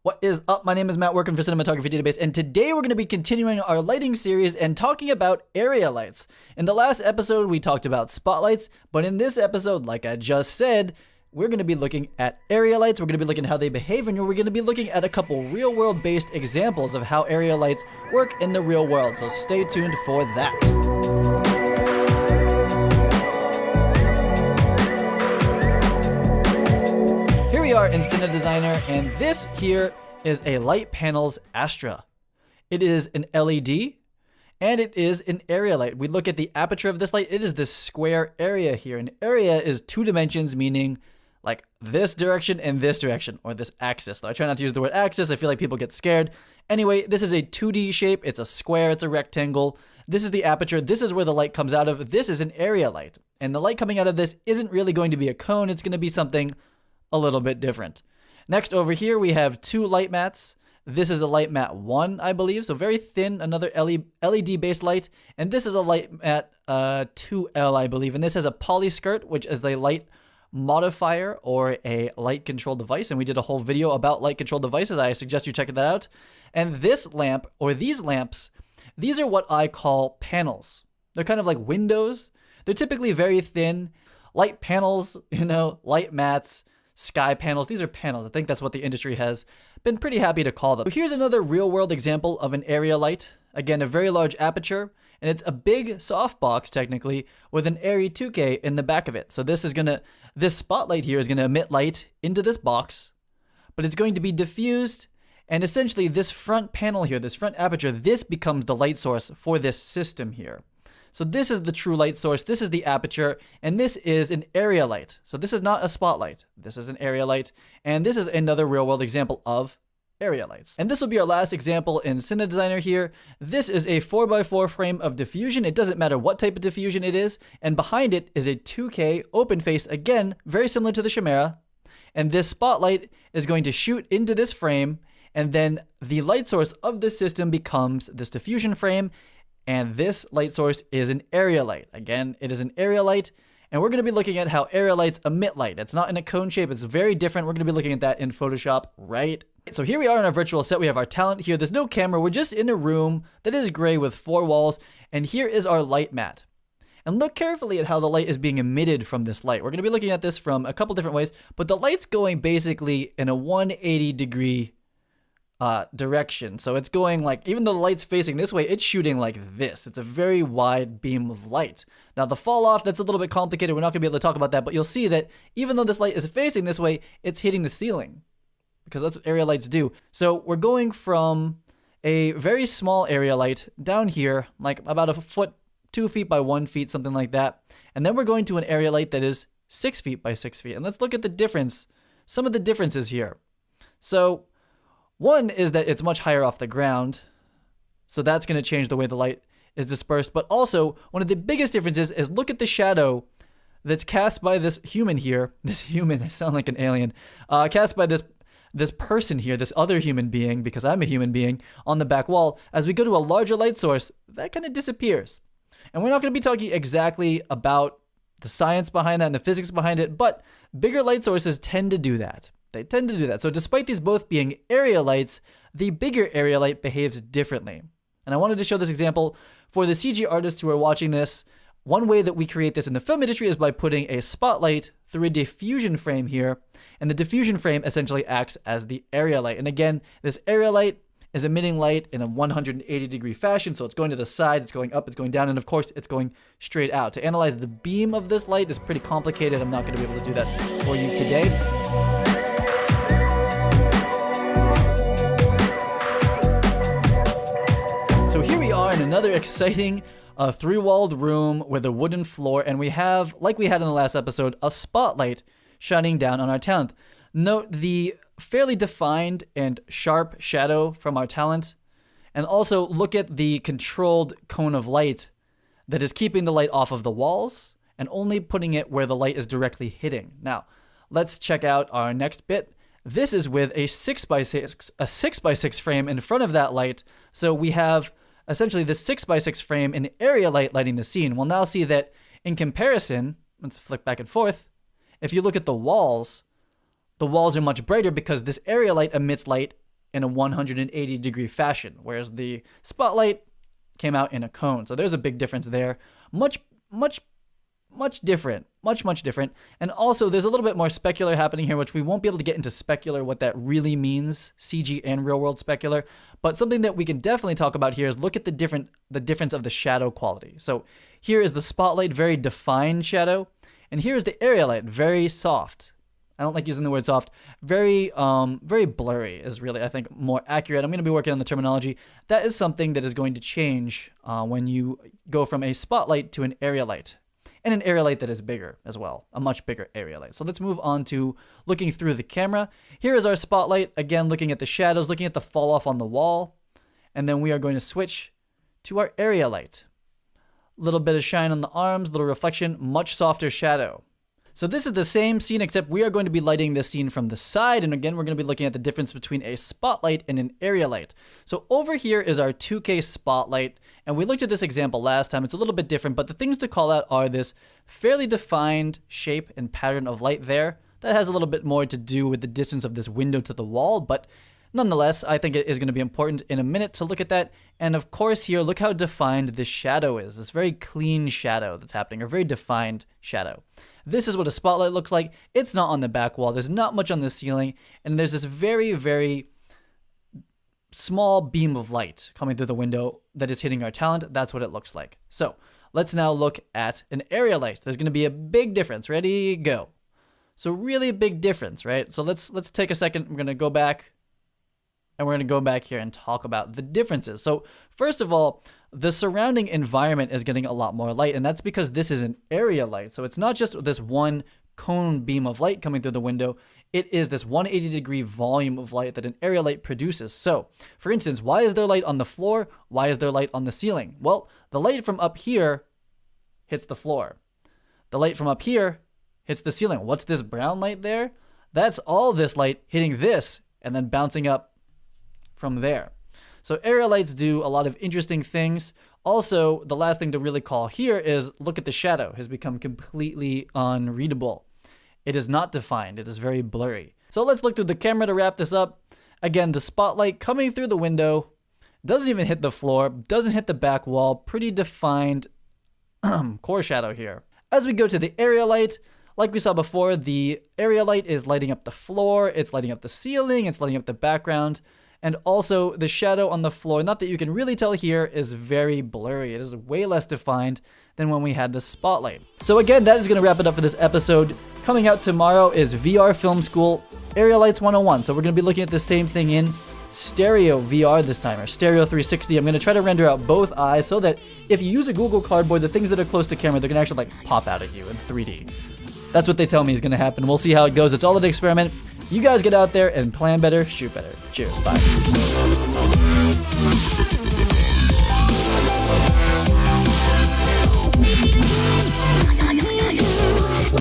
What is up? My name is Matt, working for Cinematography Database, and today we're going to be continuing our lighting series and talking about area lights. In the last episode, we talked about spotlights, but in this episode, like I just said, we're going to be looking at area lights. We're going to be looking at how they behave, and we're going to be looking at a couple real-world based examples of how area lights work in the real world, so stay tuned for that. Here we are in Cinedesigner, and this here is a Lightpanels Astra. It is an LED, and it is an area light. We look at the aperture of this light. It is this square area here. An area is two dimensions, meaning like this direction and this direction, or this axis. Though I try not to use the word axis. I feel like people get scared. Anyway, this is a 2D shape. It's a square. It's a rectangle. This is the aperture. This is where the light comes out of. This is an area light. And the light coming out of this isn't really going to be a cone. It's going to be something a little bit different. Next, over here, we have two light mats. This is a light mat 1, I believe, so very thin, another LED-based light. And this is a light mat 2L, I believe. And this has a poly skirt, which is a light modifier or a light control device. And we did a whole video about light control devices. I suggest you check that out. And this lamp, or these lamps, these are what I call panels. They're kind of like windows. They're typically very thin. Light panels, light mats, sky panels. These are panels. I think that's what the industry has been pretty happy to call them. So here's another real-world example of an area light. Again, a very large aperture, and it's a big softbox technically with an ARRI 2K in the back of it. So this spotlight here is gonna emit light into this box, but it's going to be diffused, and essentially this front panel here, this front aperture, this becomes the light source for this system here. So this is the true light source, this is the aperture, and this is an area light. So this is not a spotlight, this is an area light, and this is another real-world example of area lights. And this will be our last example in Cinedesigner here. This is a 4x4 frame of diffusion. It doesn't matter what type of diffusion it is, and behind it is a 2K open face, again, very similar to the Chimera, and this spotlight is going to shoot into this frame, and then the light source of this system becomes this diffusion frame, and this light source is an area light. Again, it is an area light, and we're going to be looking at how area lights emit light. It's not in a cone shape. It's very different. We're going to be looking at that in Photoshop right. So here we are in our virtual set. We have our talent here. There's no camera. We're just in a room that is gray with 4 walls, and here is our light mat. And look carefully at how the light is being emitted from this light. We're going to be looking at this from a couple different ways, but the light's going basically in a 180-degree direction. So it's going like, even though the light's facing this way, it's shooting like this. It's a very wide beam of light. Now the fall off, that's a little bit complicated. We're not gonna be able to talk about that, but you'll see that even though this light is facing this way, it's hitting the ceiling because that's what area lights do. So we're going from a very small area light down here, like about a foot, 2 feet by 1 feet, something like that. And then we're going to an area light that is 6 feet by 6 feet. And let's look at the difference, some of the differences here. So one is that it's much higher off the ground, so that's going to change the way the light is dispersed. But also, one of the biggest differences is look at the shadow that's cast by this human here. This human, I sound like an alien. Cast by this person here, this other human being, because I'm a human being, on the back wall. As we go to a larger light source, that kind of disappears. And we're not going to be talking exactly about the science behind that and the physics behind it, but bigger light sources tend to do that. They tend to do that. So despite these both being area lights, the bigger area light behaves differently. And I wanted to show this example for the CG artists who are watching this. One way that we create this in the film industry is by putting a spotlight through a diffusion frame here. And the diffusion frame essentially acts as the area light. And again, this area light is emitting light in a 180-degree fashion. So it's going to the side, it's going up, it's going down, and of course, it's going straight out. To analyze the beam of this light is pretty complicated. I'm not going to be able to do that for you today. So here we are in another exciting 3-walled room with a wooden floor, and we have, like we had in the last episode, a spotlight shining down on our talent. Note the fairly defined and sharp shadow from our talent, and also look at the controlled cone of light that is keeping the light off of the walls and only putting it where the light is directly hitting. Now, let's check out our next bit. This is with a 6x6 frame in front of that light, so we have essentially this 6x6 frame in area light lighting the scene. We'll now see that in comparison, let's flick back and forth, if you look at the walls are much brighter because this area light emits light in a 180-degree fashion, whereas the spotlight came out in a cone. So there's a big difference there. Much different. Much different. And also, there's a little bit more specular happening here, which we won't be able to get into specular, what that really means, CG and real-world specular. But something that we can definitely talk about here is look at the difference of the shadow quality. So here is the spotlight, very defined shadow. And here's the area light, very soft. I don't like using the word soft. Very blurry is really, I think, more accurate. I'm going to be working on the terminology. That is something that is going to change when you go from a spotlight to an area light. And an area light that is bigger as well, a much bigger area light. So let's move on to looking through the camera. Here is our spotlight, again, looking at the shadows, looking at the fall off on the wall. And then we are going to switch to our area light. Little bit of shine on the arms, little reflection, much softer shadow. So this is the same scene, except we are going to be lighting this scene from the side. And again, we're going to be looking at the difference between a spotlight and an area light. So over here is our 2K spotlight. And we looked at this example last time. It's a little bit different, but the things to call out are this fairly defined shape and pattern of light there. That has a little bit more to do with the distance of this window to the wall, but nonetheless, I think it is going to be important in a minute to look at that. And of course here, look how defined this shadow is. This very clean shadow that's happening, or very defined shadow. This is what a spotlight looks like. It's not on the back wall. There's not much on the ceiling. And there's this very small beam of light coming through the window that is hitting our talent. That's what it looks like. So let's now look at an area light. There's going to be a big difference. Ready, go. So really a big difference, right? So let's take a second. We're going to go back. And we're going to go back here and talk about the differences. So first of all, the surrounding environment is getting a lot more light, and that's because this is an area light. So it's not just this one cone beam of light coming through the window. It is this 180-degree volume of light that an area light produces. So for instance, why is there light on the floor? Why is there light on the ceiling? Well, the light from up here hits the floor. The light from up here hits the ceiling. What's this brown light there? That's all this light hitting this and then bouncing up from there. So area lights do a lot of interesting things. Also, the last thing to really call here is look at the shadow. It has become completely unreadable. It is not defined. It is very blurry. So let's look through the camera to wrap this up. Again, the spotlight coming through the window doesn't even hit the floor, doesn't hit the back wall. Pretty defined core shadow here. As we go to the area light, like we saw before, the area light is lighting up the floor. It's lighting up the ceiling. It's lighting up the background. And also the shadow on the floor, not that you can really tell here, is very blurry. It is way less defined than when we had the spotlight. So again, that is going to wrap it up for this episode. Coming out tomorrow is VR Film School Area Lights 101. So we're going to be looking at the same thing in stereo VR this time, or stereo 360. I'm going to try to render out both eyes so that if you use a Google Cardboard, the things that are close to camera, they're going to actually like pop out at you in 3D. That's what they tell me is going to happen. We'll see how it goes. It's all an experiment. You guys get out there and plan better, shoot better. Cheers. Bye.